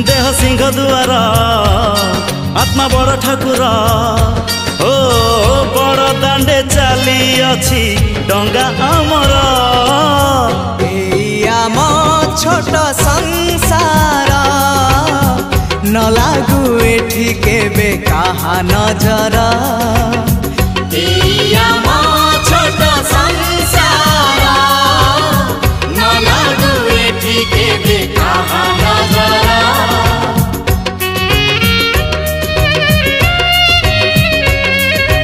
देह सिंह दुआर आत्मा बड़ ठाकुर ओ बड़ दांडे चली अछि डंगा आमर आम छोट संसार न लागू एठी केबे कहा नजर।